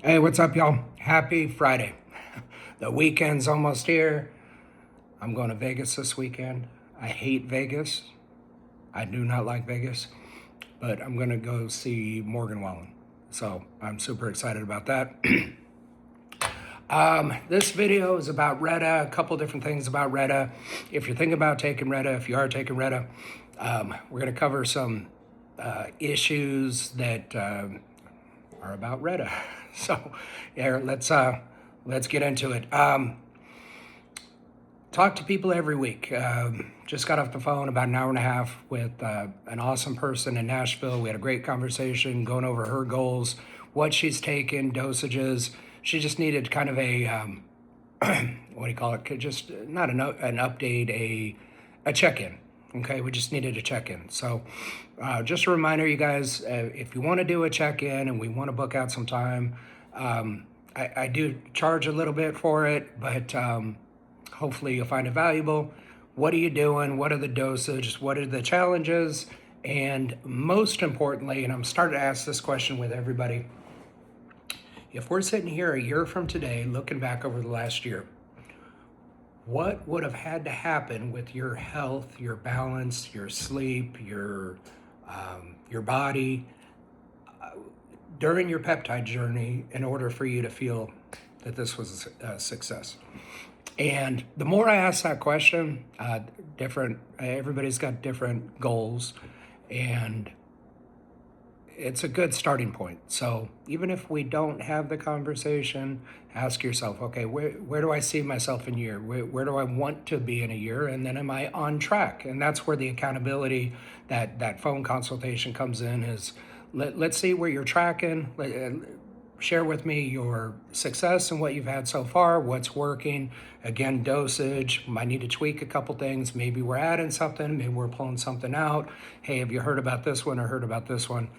Hey, what's up, y'all? Happy Friday. The weekend's almost here. I'm going to Vegas this weekend. I hate Vegas. I do not like Vegas, but I'm going to go see Morgan Wallen. So I'm super excited about that. This video is about Reta, a couple different things about Reta. If you're thinking about taking Reta, if you are taking Reta, we're going to cover some issues that are about Reta. So, yeah, let's get into it. Talk to people every week. Just got off the phone about an hour and a half with an awesome person in Nashville. We had a great conversation going over her goals, what she's taken, dosages. She just needed kind of a what do you call it? Just not an update, a check-in. Okay, we just needed a check-in. So, just a reminder, you guys, if you want to do a check-in and we want to book out some time, I do charge a little bit for it, but hopefully you'll find it valuable. What are you doing? What are the dosages? What are the challenges? And most importantly, and I'm starting to ask this question with everybody, if we're sitting here a year from today, looking back over the last year, what would have had to happen with your health, your balance, your sleep, your body during your peptide journey in order for you to feel that this was a success? And the more I ask that question, everybody's got different goals, and it's a good starting point. So even if we don't have the conversation, ask yourself, okay, where do I see myself in a year? Where do I want to be in a year? And then am I on track? And that's where the accountability, that phone consultation comes in, is let's see where you're tracking. Share with me your success and what you've had so far, what's working. Again, dosage, might need to tweak a couple things. Maybe we're adding something, maybe we're pulling something out. Hey, have you heard about this one or heard about this one?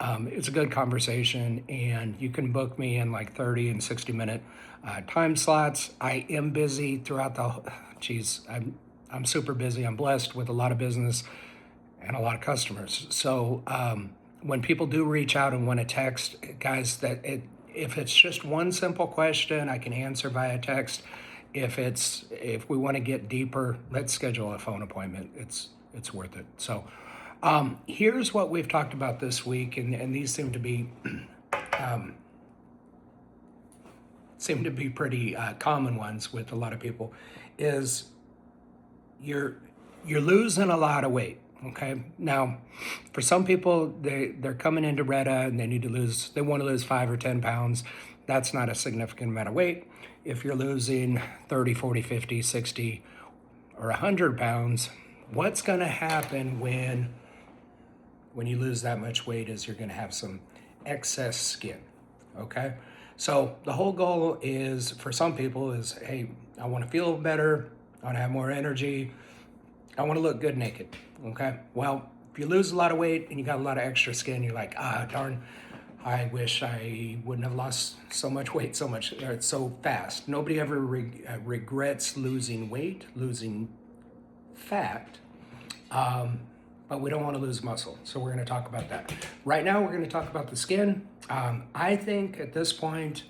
It's a good conversation, and you can book me in like 30 and 60-minute time slots. I am busy throughout I'm super busy. I'm blessed with a lot of business and a lot of customers. So when people do reach out and want to text, guys, if it's just one simple question, I can answer via text. If we want to get deeper, let's schedule a phone appointment. It's worth it. So here's what we've talked about this week, and these seem to be pretty common ones with a lot of people. Is you're losing a lot of weight. Okay. Now, for some people, they're coming into Reta and they want to lose 5 or 10 pounds. That's not a significant amount of weight. If you're losing 30, 40, 50, 60, or 100 pounds, what's going to happen when you lose that much weight is you're going to have some excess skin. Okay. So the whole goal is, for some people, is, hey, I want to feel better. I want to have more energy. I want to look good naked. Okay. Well, if you lose a lot of weight and you got a lot of extra skin, you're like, darn, I wish I wouldn't have lost so much weight so fast. Nobody ever regrets losing weight, losing fat, but we don't want to lose muscle. So we're going to talk about that. Right now, we're going to talk about the skin. I think at this point,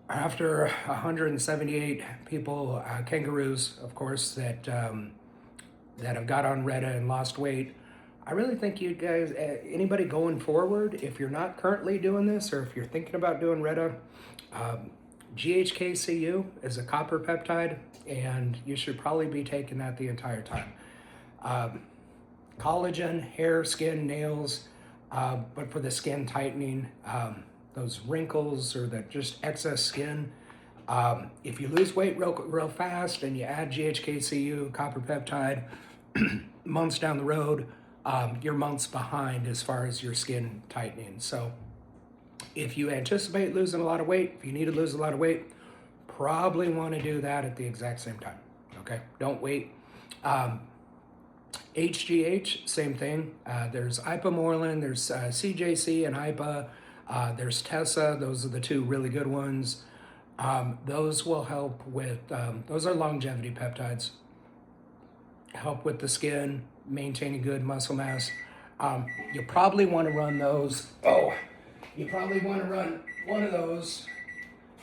after 178 people, kangaroos, of course, that have got on Reta and lost weight, I really think you guys, anybody going forward, if you're not currently doing this, or if you're thinking about doing Reta, GHKCU is a copper peptide, and you should probably be taking that the entire time. Collagen, hair, skin, nails, but for the skin tightening, those wrinkles or just excess skin. If you lose weight real fast and you add GHKCU, copper peptide, months down the road, you're months behind as far as your skin tightening. So if you anticipate losing a lot of weight, if you need to lose a lot of weight, probably want to do that at the exact same time. Okay, don't wait. HGH, same thing. There's ipamorelin, there's CJC and IPA, there's Tessa. Those are the two really good ones. Those will help with, those are longevity peptides. Help with the skin, maintaining good muscle mass. You probably want to run those. Oh, You probably want to run one of those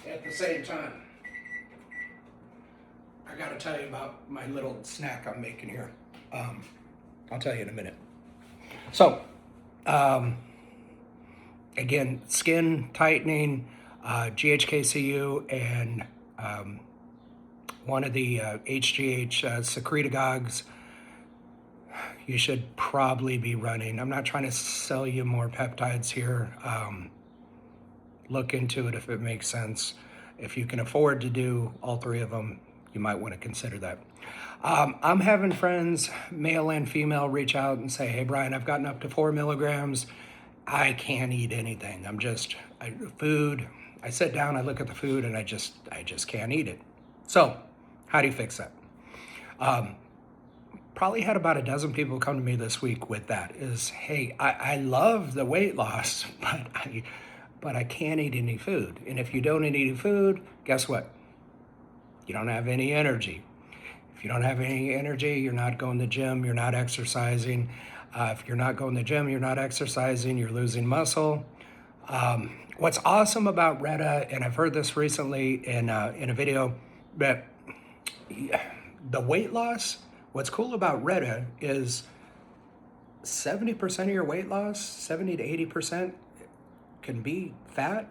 at the same time. I got to tell you about my little snack I'm making here. I'll tell you in a minute. So, again, skin tightening, GHKCU, and one of the HGH secretagogues. You should probably be running. I'm not trying to sell you more peptides here. Look into it if it makes sense. If you can afford to do all three of them, you might want to consider that. I'm having friends, male and female, reach out and say, hey, Brian, I've gotten up to 4 milligrams. I can't eat anything. Food. I sit down, I look at the food, and I just can't eat it. So, how do you fix that? Probably had about a dozen people come to me this week with that. Is, hey, I love the weight loss, but I can't eat any food. And if you don't eat any food, guess what? You don't have any energy. If you don't have any energy, you're not going to the gym, you're not exercising. If you're not going to the gym, you're not exercising, you're losing muscle. What's awesome about Reta, and I've heard this recently in a video, that the weight loss, what's cool about Reta is 70% of your weight loss, 70 to 80% can be fat.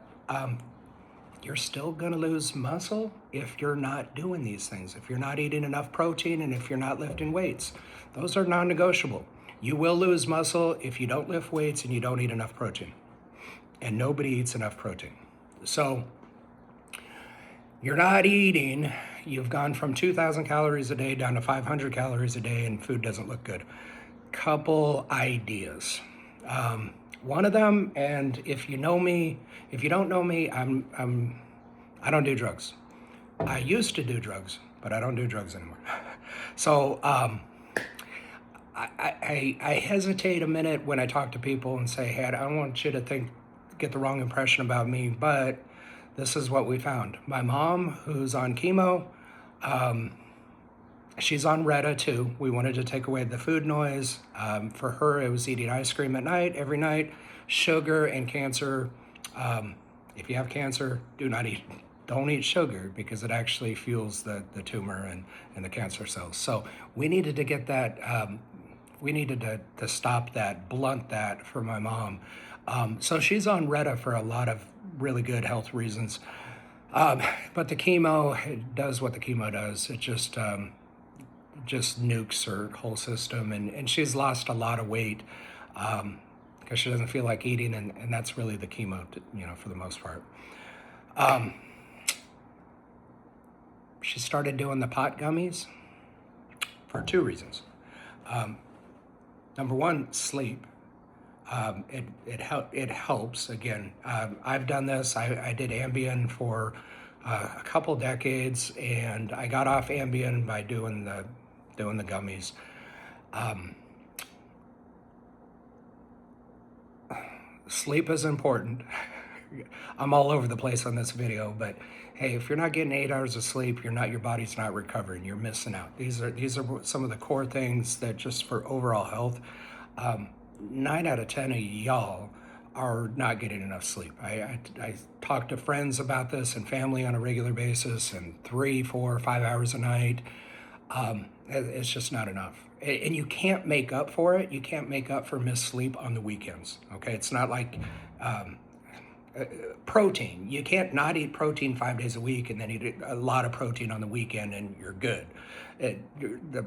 You're still gonna lose muscle if you're not doing these things, if you're not eating enough protein and if you're not lifting weights. Those are non-negotiable. You will lose muscle if you don't lift weights and you don't eat enough protein. And nobody eats enough protein. So you're not eating, you've gone from 2,000 calories a day down to 500 calories a day and food doesn't look good. Couple ideas. One of them, and if you know me, if you don't know me, I don't do drugs. I used to do drugs, but I don't do drugs anymore. So I hesitate a minute when I talk to people and say, hey, I don't want you to get the wrong impression about me, but this is what we found. My mom, who's on chemo, she's on Reta too. We wanted to take away the food noise. For her, it was eating ice cream at night, every night, sugar and cancer. If you have cancer, don't eat sugar because it actually fuels the tumor and the cancer cells. So we needed to get that, we needed to stop that, blunt that for my mom. So she's on Reta for a lot of really good health reasons. But the chemo, it does what the chemo does. It just nukes her whole system, and she's lost a lot of weight because she doesn't feel like eating, and that's really the chemo, for the most part. She started doing the pot gummies for two reasons. Number one, sleep. It helps. Again, I've done this. I did Ambien for a couple decades, and I got off Ambien by doing the gummies. Sleep is important. I'm all over the place on this video, but hey, if you're not getting 8 hours of sleep, your body's not recovering. You're missing out. These are some of the core things that just for overall health. 9 out of 10 of y'all are not getting enough sleep. I talk to friends about this and family on a regular basis, and 3, 4, 5 hours a night. It's just not enough. And you can't make up for it. You can't make up for missed sleep on the weekends, okay? It's not like protein. You can't not eat protein 5 days a week and then eat a lot of protein on the weekend and you're good. The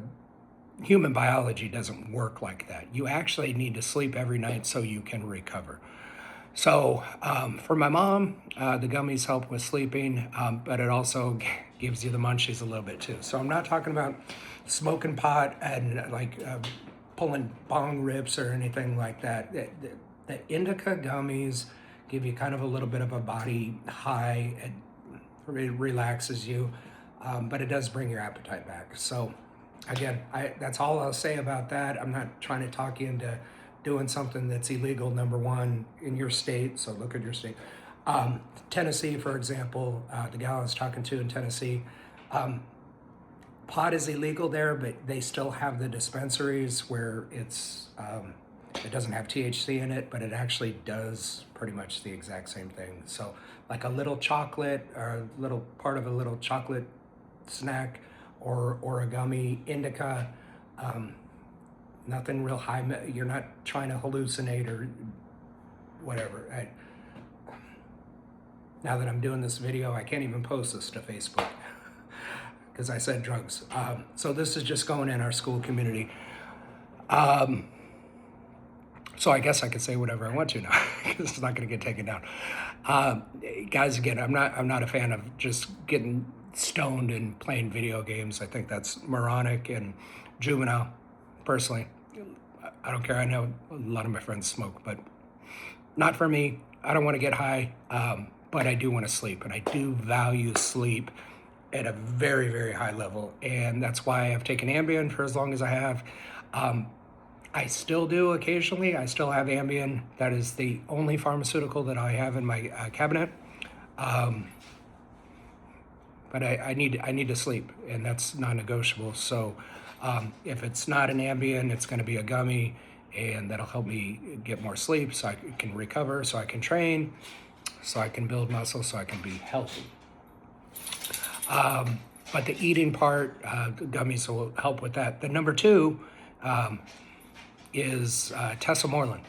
human biology doesn't work like that. You actually need to sleep every night so you can recover. So for my mom, the gummies help with sleeping, but it also gives you the munchies a little bit too. So I'm not talking about smoking pot and pulling bong rips or anything like that. The indica gummies give you kind of a little bit of a body high. It relaxes you, but it does bring your appetite back. So again, that's all I'll say about that. I'm not trying to talk you into doing something that's illegal, number one, in your state, so look at your state. Tennessee, for example, the gal I was talking to in Tennessee, pot is illegal there, but they still have the dispensaries where it's It doesn't have THC in it, but it actually does pretty much the exact same thing. So like a little chocolate or a little part of a little chocolate snack or a gummy indica, nothing real high. You're not trying to hallucinate or whatever. Now that I'm doing this video, I can't even post this to Facebook because I said drugs. So this is just going in our school community. So I guess I could say whatever I want to now because it's not going to get taken down. Guys, again, I'm not a fan of just getting stoned and playing video games. I think that's moronic and juvenile. Personally, I don't care. I know a lot of my friends smoke, but not for me. I don't want to get high, but I do want to sleep, and I do value sleep at a very, very high level, and that's why I've taken Ambien for as long as I have. I still do occasionally. I still have Ambien. That is the only pharmaceutical that I have in my cabinet. But I need to sleep, and that's non-negotiable. So if it's not an Ambien, it's going to be a gummy, and that'll help me get more sleep so I can recover, so I can train, so I can build muscle, so I can be healthy. But the eating part, the gummies will help with that. The number two is tesamorelin.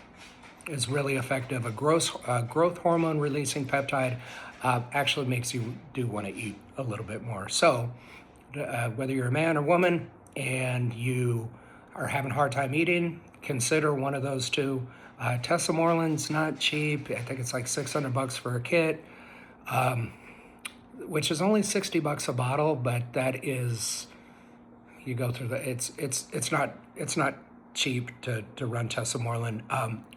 Is really effective. A growth hormone releasing peptide actually makes you do want to eat a little bit more. So whether you're a man or woman and you are having a hard time eating, consider one of those two. Tesamorelin's not cheap. I think it's like $600 for a kit, which is only $60 a bottle, but that is, you go through the, it's not cheap to run tesamorelin.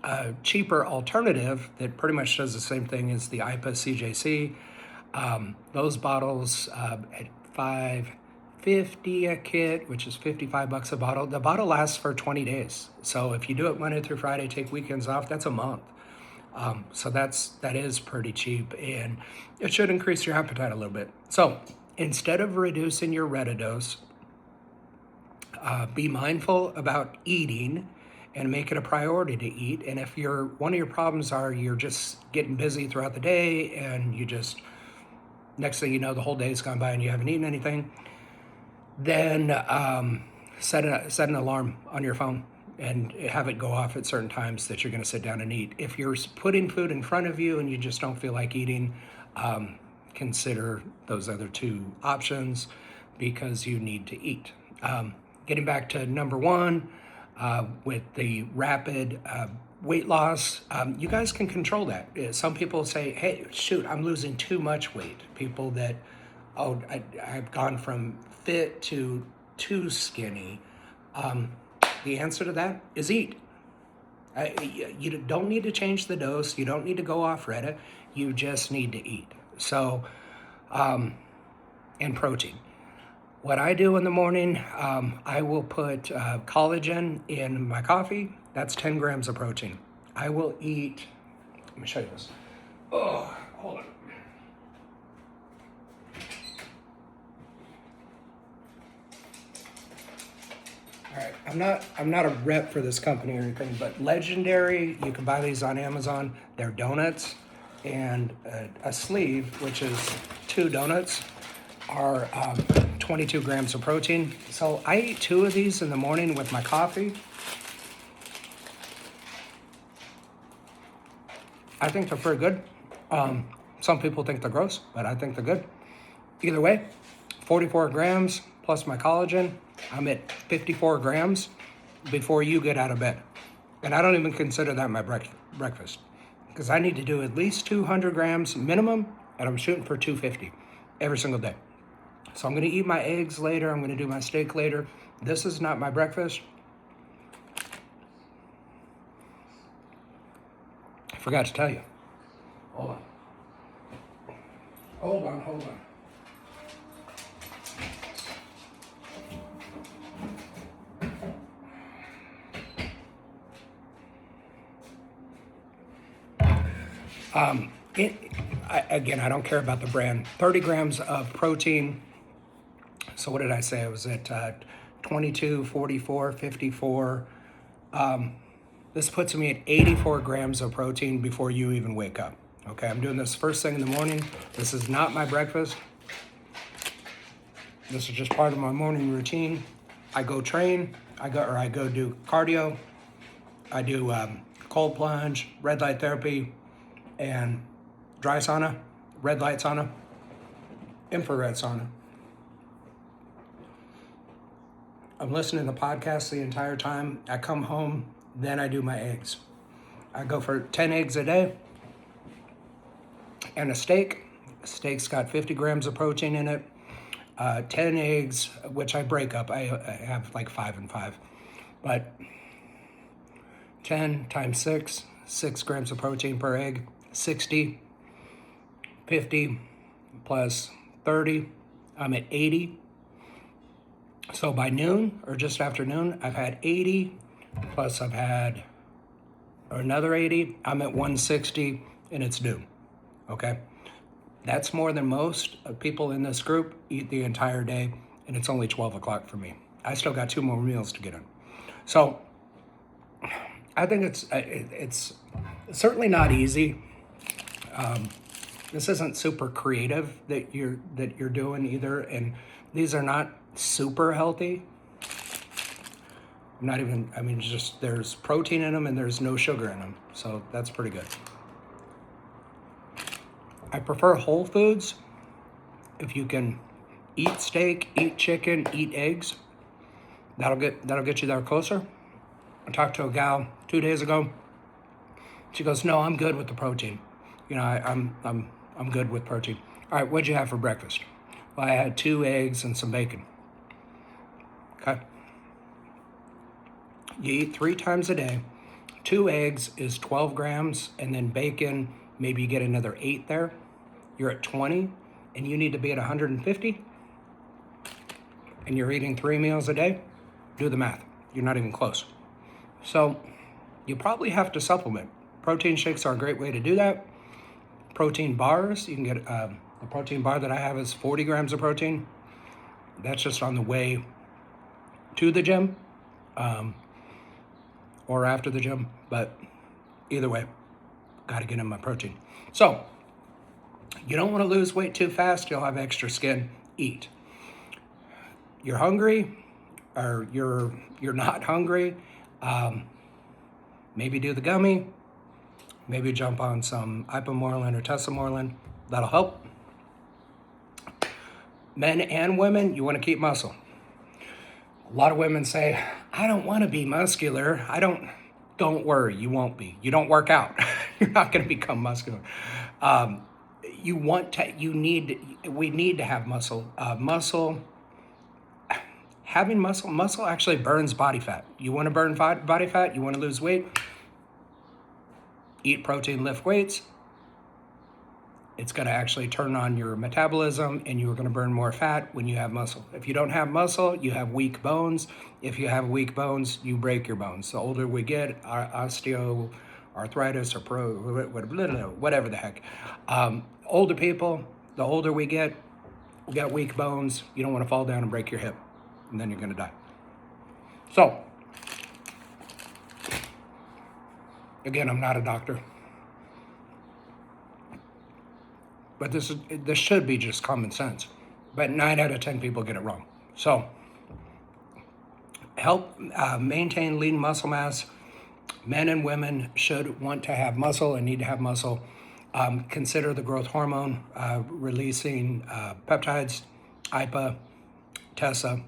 A cheaper alternative that pretty much does the same thing as the IPA CJC. Those bottles at $5.50 a kit, which is $55 a bottle. The bottle lasts for 20 days. So if you do it Monday through Friday, take weekends off, that's a month. So that is pretty cheap, and it should increase your appetite a little bit. So instead of reducing your Reta dose, be mindful about eating and make it a priority to eat. And if one of your problems are you're just getting busy throughout the day and you just, next thing you know, the whole day's gone by and you haven't eaten anything, then set an alarm on your phone and have it go off at certain times that you're going to sit down and eat. If you're putting food in front of you and you just don't feel like eating, consider those other two options because you need to eat. Getting back to number one, with the rapid weight loss, you guys can control that. Some people say, hey, shoot, I'm losing too much weight. People that, I've gone from fit to too skinny. The answer to that is eat. You don't need to change the dose. You don't need to go off Reta. You just need to eat. So, and protein. What I do in the morning, I will put collagen in my coffee. That's 10 grams of protein. I will eat, let me show you this. Oh, hold on. All right, I'm not a rep for this company or anything, but Legendary, you can buy these on Amazon. They're donuts, and a sleeve, which is 2 donuts, are 22 grams of protein. So I eat 2 of these in the morning with my coffee. I think they're pretty good. Some people think they're gross, but I think they're good. Either way, 44 grams plus my collagen, I'm at 54 grams before you get out of bed. And I don't even consider that my breakfast because I need to do at least 200 grams minimum, and I'm shooting for 250 every single day. So I'm going to eat my eggs later. I'm going to do my steak later. This is not my breakfast. I forgot to tell you. Hold on. Hold on. Again, I don't care about the brand. 30 grams of protein. So what did I say? I was at 22, 44, 54. This puts me at 84 grams of protein before you even wake up. Okay, I'm doing this first thing in the morning. This is not my breakfast. This is just part of my morning routine. I go train, I go do cardio, I do cold plunge, red light therapy, and dry sauna, red light sauna, infrared sauna. I'm listening to podcasts the entire time. I come home, then I do my eggs. I go for 10 eggs a day and a steak. A steak's got 50 grams of protein in it. 10 eggs, which I break up. I have like 5 and 5. But 10 times 6 grams of protein per egg, 60, 50 plus 30, I'm at 80. So by noon or just after noon, I've had 80, plus I've had another 80. I'm at 160 and it's noon, okay? That's more than most people in this group eat the entire day, and it's only 12 o'clock for me. I still got 2 more meals to get in. So I think it's certainly not easy. This isn't super creative that you're doing either, and these are not super healthy. Not even, I mean, just there's protein in them and there's no sugar in them, so that's pretty good. I prefer whole foods. If you can eat steak, eat chicken, eat eggs, that'll get you there closer. I talked to a gal 2 days ago. She goes, "No, I'm good with the protein. You know, I'm good with protein." All right, what'd you have for breakfast? Well, I had 2 eggs and some bacon. Okay. You eat 3 times a day. 2 eggs is 12 grams, and then bacon, maybe you get another 8 there. You're at 20, and you need to be at 150, and you're eating 3 meals a day. Do the math. You're not even close. So you probably have to supplement. Protein shakes are a great way to do that. Protein bars, you can get the protein bar that I have is 40 grams of protein. That's just on the way to the gym or after the gym, but either way, got to get in my protein. So you don't want to lose weight too fast. You'll have extra skin. Eat. You're hungry, or you're not hungry. Maybe do the gummy. Maybe jump on some ipamorelin or tesamorelin. That'll help. Men and women, you want to keep muscle. A lot of women say, "I don't want to be muscular. Don't worry, you won't be. You don't work out. You're not going to become muscular. We need to have muscle. Having muscle actually burns body fat. You want to burn body fat, you want to lose weight, eat protein, lift weights. It's going to actually turn on your metabolism, and you're going to burn more fat when you have muscle. If you don't have muscle, you have weak bones. If you have weak bones, you break your bones. The older we get, our osteoarthritis or whatever the heck. Older people, the older we got weak bones. You don't want to fall down and break your hip, and then you're going to die. So, again, I'm not a doctor. But this should be just common sense. But 9 out of 10 people get it wrong. So help maintain lean muscle mass. Men and women should want to have muscle and need to have muscle. Consider the growth hormone releasing peptides, IPA, TESA,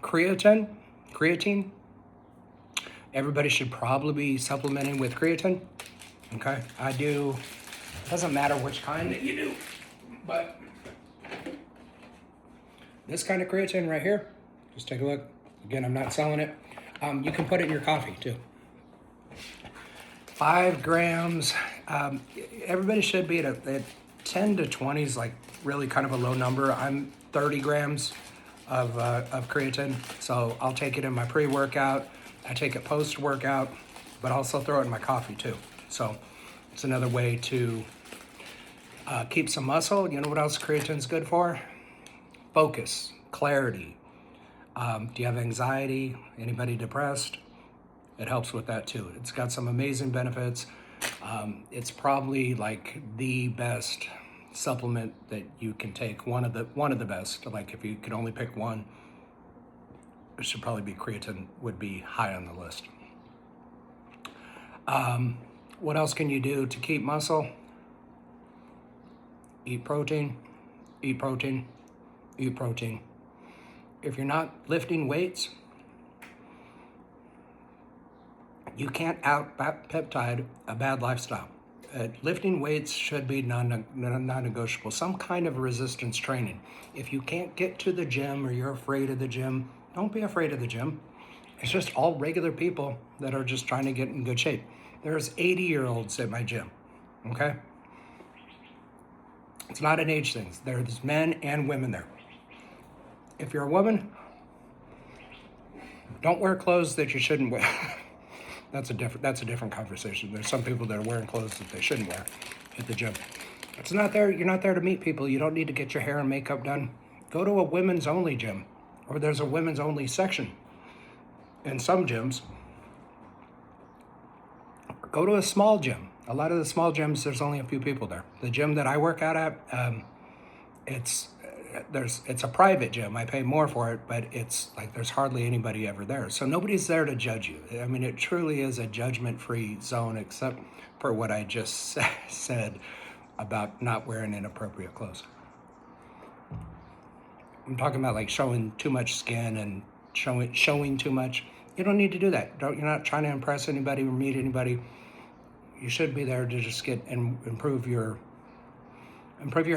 creatine. Everybody should probably be supplementing with creatine. Okay, I do. Doesn't matter which kind that you do, but this kind of creatine right here, just take a look. Again, I'm not selling it. You can put it in your coffee too. 5 grams. Everybody should be at 10 to 20 is like really kind of a low number. I'm 30 grams of creatine, so I'll take it in my pre-workout. I take it post-workout, but also throw it in my coffee too. So it's another way to keep some muscle. You know what else creatine's good for? Focus, clarity. Do you have anxiety? Anybody depressed? It helps with that too. It's got some amazing benefits. It's probably like the best supplement that you can take. One of the best. Like if you could only pick one, it should probably be creatine. Would be high on the list. What else can you do to keep muscle? Eat protein. Eat protein. Eat protein. If you're not lifting weights, you can't out-peptide a bad lifestyle. Lifting weights should be non-negotiable. Some kind of resistance training. If you can't get to the gym or you're afraid of the gym, don't be afraid of the gym. It's just all regular people that are just trying to get in good shape. There's 80-year-olds at my gym, okay? It's not an age thing. There's men and women there. If you're a woman, don't wear clothes that you shouldn't wear. That's a different conversation. There's some people that are wearing clothes that they shouldn't wear at the gym. It's not there. You're not there to meet people. You don't need to get your hair and makeup done. Go to a women's only gym, or there's a women's only section in some gyms. Go to a small gym. A lot of the small gyms, there's only a few people there. The gym that I work out at, it's a private gym. I pay more for it, but it's like there's hardly anybody ever there. So nobody's there to judge you. I mean, it truly is a judgment-free zone, except for what I just said about not wearing inappropriate clothes. I'm talking about like showing too much skin and showing too much. You don't need to do that. You're not trying to impress anybody or meet anybody. You should be there to just get and improve your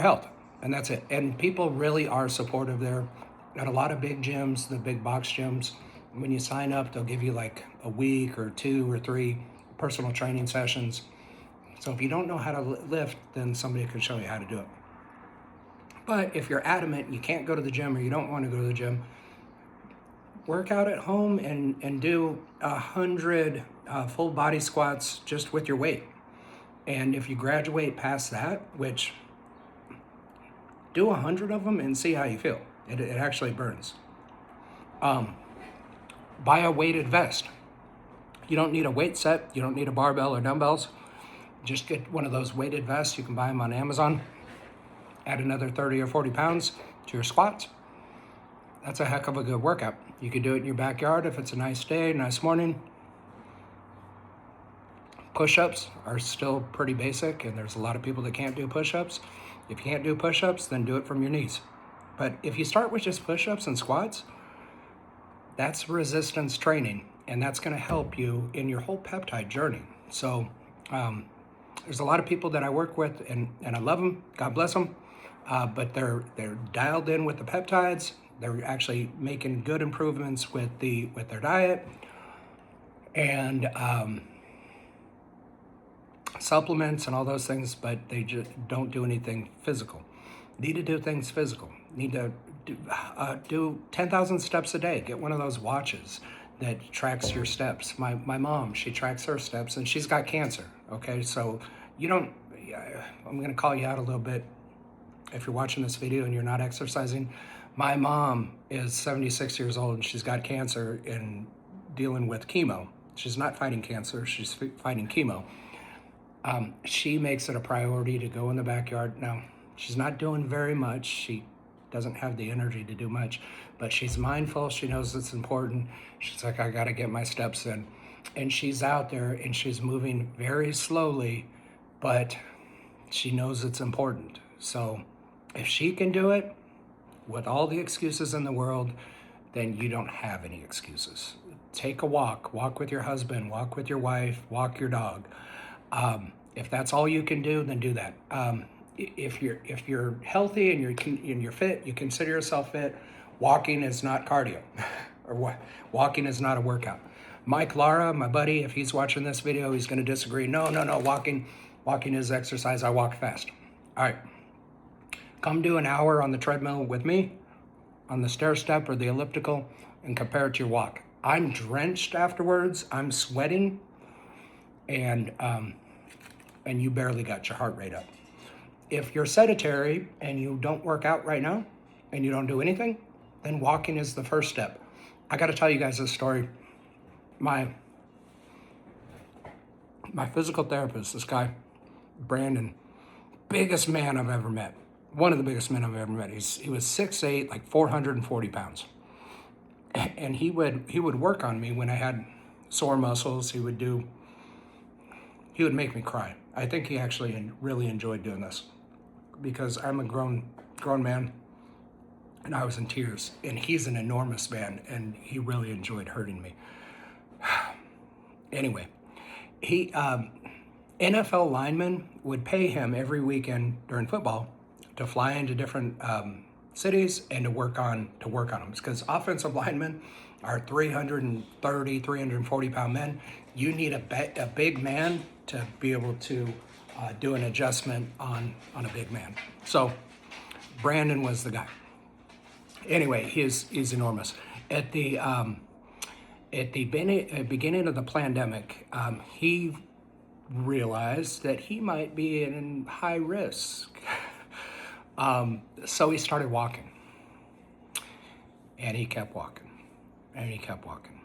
health. And that's it. And people really are supportive there. At a lot of big gyms, the big box gyms, when you sign up, they'll give you like a week or 2 or 3 personal training sessions. So if you don't know how to lift, then somebody can show you how to do it. But if you're adamant, you can't go to the gym or you don't want to go to the gym, work out at home and do 100 full body squats just with your weight. And if you graduate past that, which do 100 of them and see how you feel. It actually burns. Buy a weighted vest. You don't need a weight set. You don't need a barbell or dumbbells. Just get one of those weighted vests. You can buy them on Amazon. Add another 30 or 40 pounds to your squats. That's a heck of a good workout. You could do it in your backyard if it's a nice day, nice morning. Push-ups are still pretty basic, and there's a lot of people that can't do push-ups. If you can't do push-ups, then do it from your knees. But if you start with just push-ups and squats, that's resistance training, and that's going to help you in your whole peptide journey. So there's a lot of people that I work with, and I love them. God bless them. But they're dialed in with the peptides. They're actually making good improvements with their diet and supplements and all those things, but they just don't do anything physical. Need to do things physical. Need to do 10,000 steps a day. Get one of those watches that tracks your steps. My mom, she tracks her steps, and she's got cancer. Okay, so you don't. I'm going to call you out a little bit if you're watching this video and you're not exercising. My mom is 76 years old and she's got cancer and dealing with chemo. She's not fighting cancer, she's fighting chemo. She makes it a priority to go in the backyard. Now, she's not doing very much. She doesn't have the energy to do much, but she's mindful. She knows it's important. She's like, I got to get my steps in. And she's out there and she's moving very slowly, but she knows it's important. So if she can do it with all the excuses in the world, then you don't have any excuses. Take a walk with your husband, walk with your wife, walk your dog. If that's all you can do, then do that. If you're healthy and you're fit, you consider yourself fit, walking is not cardio, or walking is not a workout. Mike Lara, my buddy, if he's watching this video, he's going to disagree. No, walking is exercise. I walk fast. All right. Come do an hour on the treadmill with me, on the stair step or the elliptical, and compare it to your walk. I'm drenched afterwards. I'm sweating, and you barely got your heart rate up. If you're sedentary and you don't work out right now, and you don't do anything, then walking is the first step. I got to tell you guys this story. My My physical therapist, this guy, Brandon, biggest man I've ever met. One of the biggest men I've ever met. He was 6'8", like 440 pounds. And he would work on me when I had sore muscles. He would make me cry. I think he actually really enjoyed doing this because I'm a grown man and I was in tears. And he's an enormous man and he really enjoyed hurting me. Anyway, he NFL linemen would pay him every weekend during football to fly into different cities and to work on them. Because offensive linemen are 330, 340 pound men. You need a big man to be able to do an adjustment on a big man. So Brandon was the guy. Anyway, he's enormous. At the beginning of the pandemic, he realized that he might be in high risk. So he started walking. And he kept walking. And he kept walking.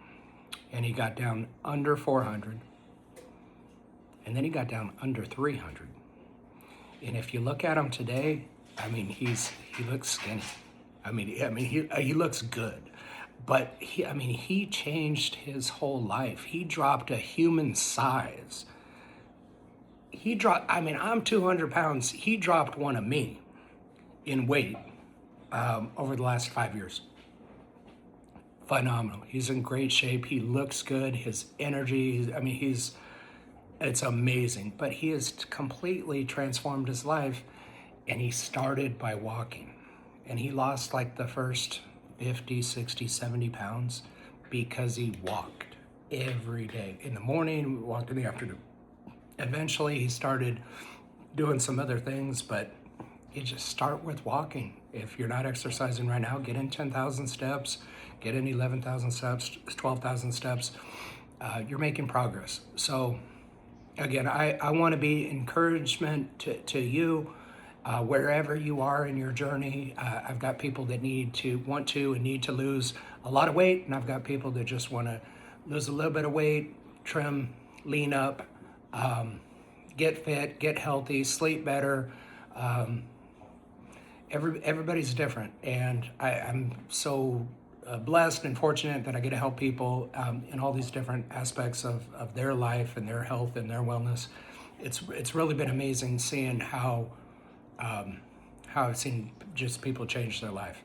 And he got down under 400. And then he got down under 300. And if you look at him today, I mean, he looks skinny. He looks good. But he changed his whole life. He dropped a human size. I'm 200 pounds. He dropped one of me in weight over the last 5 years. Phenomenal. He's in great shape. He looks good. His energy, it's amazing. But he has completely transformed his life, and he started by walking. And he lost like the first 50, 60, 70 pounds because he walked every day. In the morning, we walked in the afternoon. Eventually, he started doing some other things, but you just start with walking. If you're not exercising right now, get in 10,000 steps, get in 11,000 steps, 12,000 steps. You're making progress. So again, I want to be encouragement to you wherever you are in your journey. I've got people that want to and need to lose a lot of weight, and I've got people that just want to lose a little bit of weight, trim, lean up, get fit, get healthy, sleep better. Everybody's different, and I'm so blessed and fortunate that I get to help people in all these different aspects of their life and their health and their wellness. It's really been amazing seeing how I've seen just people change their life.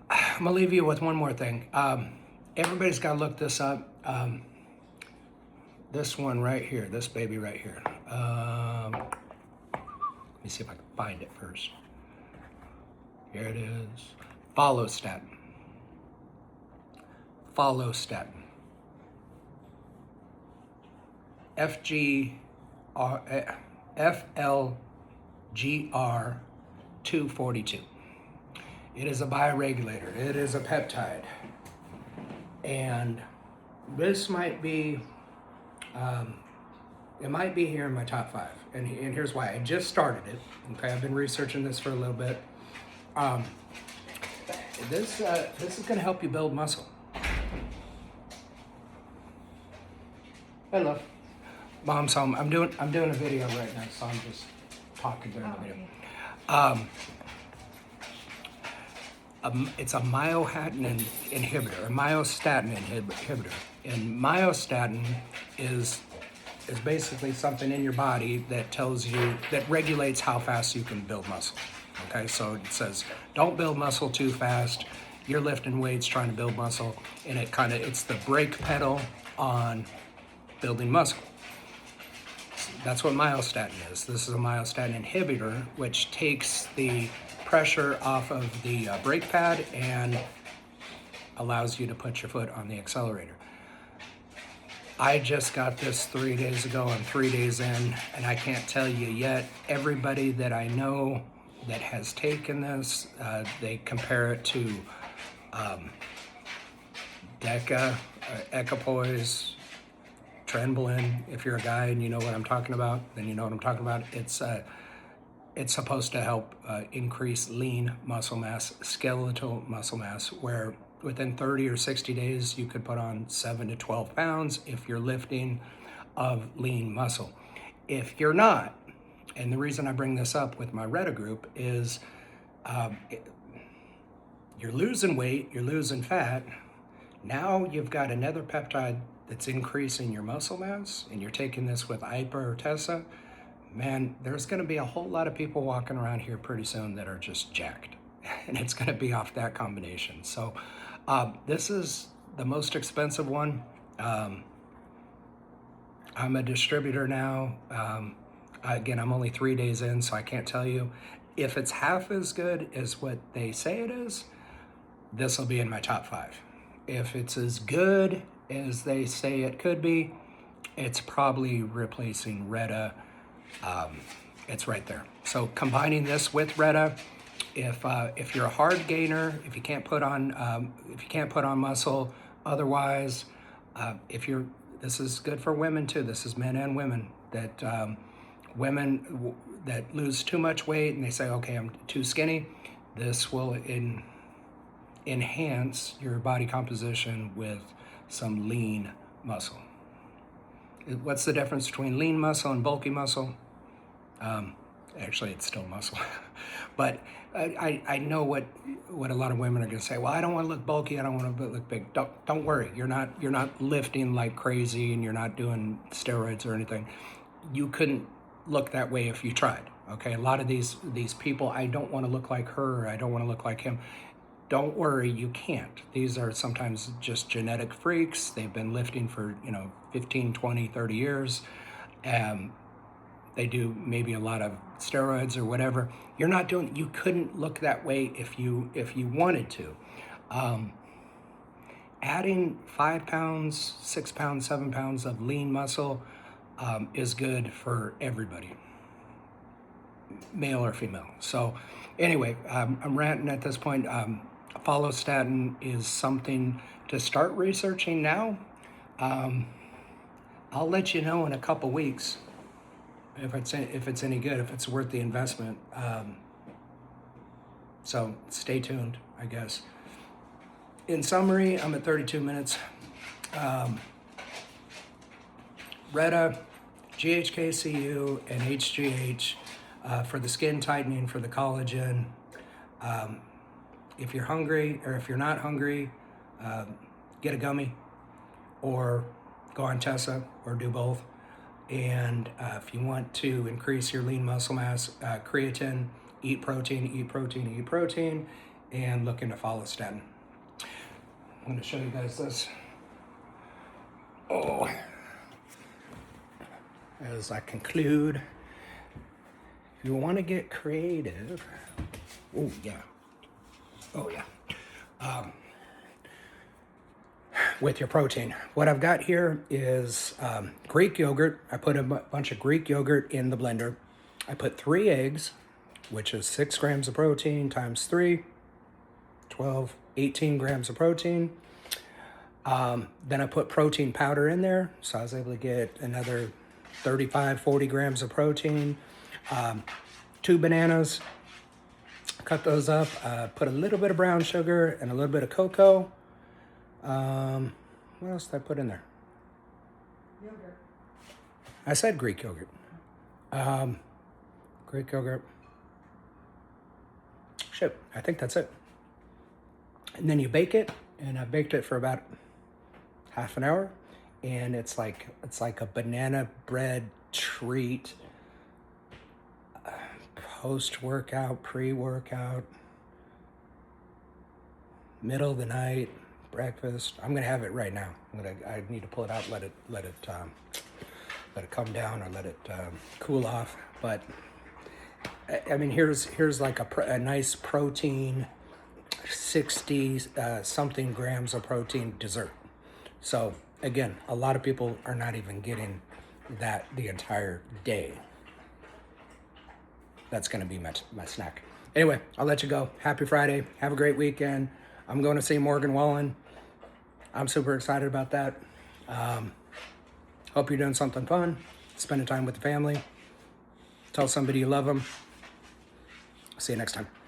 I'm gonna leave you with one more thing. Everybody's got to look this up. This one right here, this baby right here. Let me see if I can find it first. Here it is. Follostatin. FLGR 242. It is a bioregulator. It is a peptide. And this might be, it might be here in my top 5. And here's why. I just started it. Okay, I've been researching this for a little bit. This is going to help you build muscle. Hello. Mom's home. I'm doing a video right now, so I'm just talking during the video. It's a myostatin inhibitor, and myostatin is basically something in your body that regulates how fast you can build muscle. Okay, so it says don't build muscle too fast. You're lifting weights trying to build muscle, and it's the brake pedal on building muscle. That's what myostatin is. This is a myostatin inhibitor, which takes the pressure off of the brake pad and allows you to put your foot on the accelerator. I just got this 3 days ago. I'm 3 days in, and I can't tell you yet. Everybody that I know that has taken this, they compare it to Deca, Equipoise, Trenbolone. If you're a guy and you know what I'm talking about, then you know what I'm talking about. It's supposed to help increase lean muscle mass, skeletal muscle mass, where within 30 or 60 days you could put on 7 to 12 pounds if you're lifting of lean muscle. If you're not, and the reason I bring this up with my Reta group is you're losing weight, you're losing fat. Now you've got another peptide that's increasing your muscle mass, and you're taking this with IPA or TESA. Man, there's going to be a whole lot of people walking around here pretty soon that are just jacked, and it's going to be off that combination. So this is the most expensive one. I'm a distributor now. Again, I'm only 3 days in, so I can't tell you. If it's half as good as what they say it is, this will be in my top 5. If it's as good as they say it could be, it's probably replacing Reta. It's right there. So combining this with Reta, if you're a hard gainer, if you can't put on muscle, otherwise, this is good for women too. This is men and women women that lose too much weight and they say, okay, I'm too skinny. This will enhance your body composition with some lean muscle. What's the difference between lean muscle and bulky muscle? Actually, it's still muscle. But I know what a lot of women are going to say. Well, I don't want to look bulky. I don't want to look big. Don't worry. You're not lifting like crazy, and you're not doing steroids or anything. You couldn't look that way if you tried. Okay, a lot of these people, I don't want to look like her. I don't want to look like him. Don't worry, you can't. These are sometimes just genetic freaks. They've been lifting for 15, 20, 30 years. They do maybe a lot of steroids or whatever. You couldn't look that way if you wanted to. Adding 5 pounds, 6 pounds, 7 pounds of lean muscle is good for everybody, male or female. So anyway, I'm ranting at this point. Follostatin is something to start researching now. I'll let you know in a couple weeks if it's any good, if it's worth the investment. So stay tuned, I guess. In summary, I'm at 32 minutes. Reta, GHKCU, and HGH for the skin tightening, for the collagen. If you're hungry, or if you're not hungry, get a gummy, or go on TESA, or do both. And if you want to increase your lean muscle mass, creatine, eat protein, eat protein, eat protein, and look into follostatin. I'm going to show you guys this. Oh, as I conclude, if you want to get creative, oh yeah, with your protein. What I've got here is Greek yogurt. I put a bunch of Greek yogurt in the blender. I put 3 eggs, which is 6 grams of protein times 3, 12, 18 grams of protein. Then I put protein powder in there, so I was able to get another 35, 40 grams of protein. 2 bananas, cut those up, put a little bit of brown sugar and a little bit of cocoa. What else did I put in there? Yogurt. I said Greek yogurt. Greek yogurt. Shit, I think that's it. And then you bake it, and I baked it for about half an hour, and it's like a banana bread treat. Post-workout, pre-workout, middle of the night, breakfast. I'm gonna have it right now. I need to pull it out, let it come down, or let it cool off. But I mean, here's like a nice protein, 60 something grams of protein dessert. So again, a lot of people are not even getting that the entire day. That's going to be my snack. Anyway, I'll let you go. Happy Friday. Have a great weekend. I'm going to see Morgan Wallen. I'm super excited about that. Hope you're doing something fun. Spending time with the family. Tell somebody you love them. See you next time.